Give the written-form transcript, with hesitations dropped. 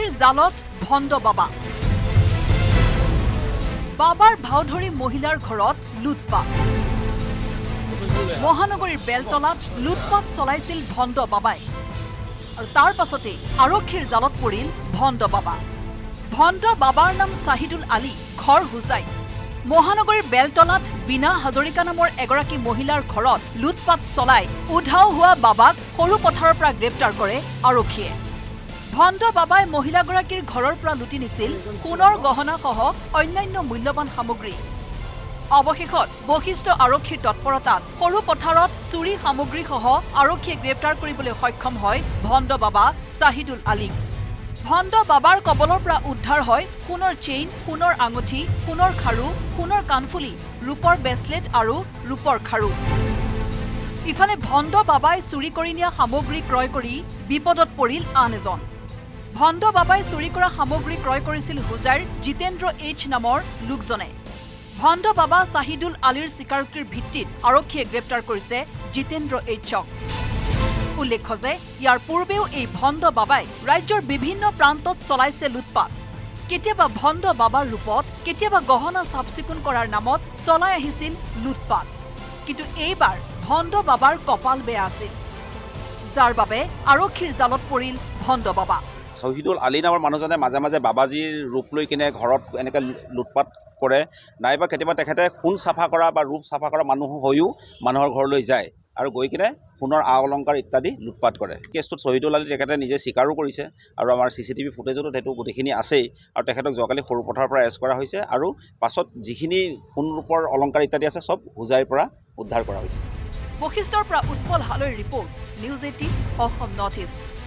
আৰক্ষীৰ জালত ভণ্ড বাবা বাবাৰ ভাও ধৰি মহিলাৰ ঘৰত লুটপাট মহানগৰীৰ বেলতলাত লুটপাট চলাইছিল ভণ্ড বাবাই আৰু তাৰ পাছতে আৰক্ষীৰ জালত পৰিল ভণ্ড বাবা ভণ্ড বাবাৰ নাম চাহিদুল আলী ঘৰ হুজাই মহানগৰীৰ বেলতলাত বিনা হাজৰিকা নামৰ এগৰাকী মহিলাৰ ঘৰত লুটপাট চলাই উধাও হোৱা বাবাক সৰু পথাৰৰ পৰা গ্ৰেপ্তাৰ কৰে আৰক্ষীয়ে ভণ্ড বাবাই মহিলাগৰাকীৰ ঘৰৰ পৰা লুটি নিছিল সোণৰ গহনাসহ অন্যান্য মূল্যৱান সামগ্ৰী অৱশেষত বশিষ্ঠ আৰক্ষীৰ তৎপৰতাত সৰু পথাৰত চুৰি সামগ্ৰীসহ আৰক্ষীয়ে গ্ৰেপ্তাৰ কৰিবলৈ সক্ষম হয় ভণ্ড বাবা চাহিদুল আলীক ভণ্ড বাবাৰ কবলৰ পৰা উদ্ধাৰ হয় সোণৰ চেইন সোণৰ আঙুঠি সোণৰ খাৰু সোণৰ কাণফুলি ৰূপৰ ব্ৰেচলেট আৰু ৰূপৰ খাৰু ইফালে ভণ্ড বাবাই চুৰি কৰি নিয়া সামগ্ৰী ক্ৰয় কৰি বিপদত পৰিল আন এজন ভণ্ড বাবাই চুৰি কৰা সামগ্ৰী ক্ৰয় কৰিছিল হুজাইৰ জিতেন্দ্ৰ এইচ নামৰ লোকজনে ভণ্ড বাবা চাহিদুল আলীৰ স্বীকাৰোক্তিৰ ভিত্তিত আৰক্ষীয়ে গ্ৰেপ্তাৰ কৰিছে জিতেন্দ্ৰ এইচক উল্লেখ্য যে ইয়াৰ পূৰ্বেও এই ভণ্ড বাবাই ৰাজ্যৰ বিভিন্ন প্ৰান্তত চলাইছে লুটপাট কেতিয়াবা ভণ্ড বাবাৰ ৰূপত কেতিয়াবা গহনা চাফচিকুণ কৰাৰ নামত চলাই আহিছিল লুটপাট কিন্তু এইবাৰ ভণ্ড বাবাৰ কপাল বেয়া আছিল যাৰ বাবে আৰক্ষীৰ জালত পৰিল ভণ্ড বাবা চাহিদুল আলী নামৰ মানুহজনে মাজে মাজে বাবাজীৰ ৰূপ লৈ কিনে ঘৰত এনেকৈ লুটপাট কৰে নাইবা কেতিয়াবা তেখেতে সোণ চাফা কৰা বা ৰূপ চাফা কৰা মানুহ হৈও মানুহৰ ঘৰলৈ যায় আৰু গৈ কিনে সোণৰ আ অলংকাৰ ইত্যাদি লুটপাট কৰে কেছটোত চাহিদুল আলী তেখেতে নিজে স্বীকাৰো কৰিছে আৰু আমাৰ CCTV ফুটেজতো সেইটো গোটেইখিনি আছেই আৰু তেখেতক যোৱাকালি সৰু পথাৰৰ পৰা এৰেষ্ট কৰা হৈছে আৰু পাছত যিখিনি সোণ ৰূপৰ অলংকাৰ ইত্যাদি আছে সব হুজাইৰ পৰা উদ্ধাৰ কৰা হৈছে বশিষ্ঠৰ পৰা উৎপল হালৈৰ report news 18 Assam North east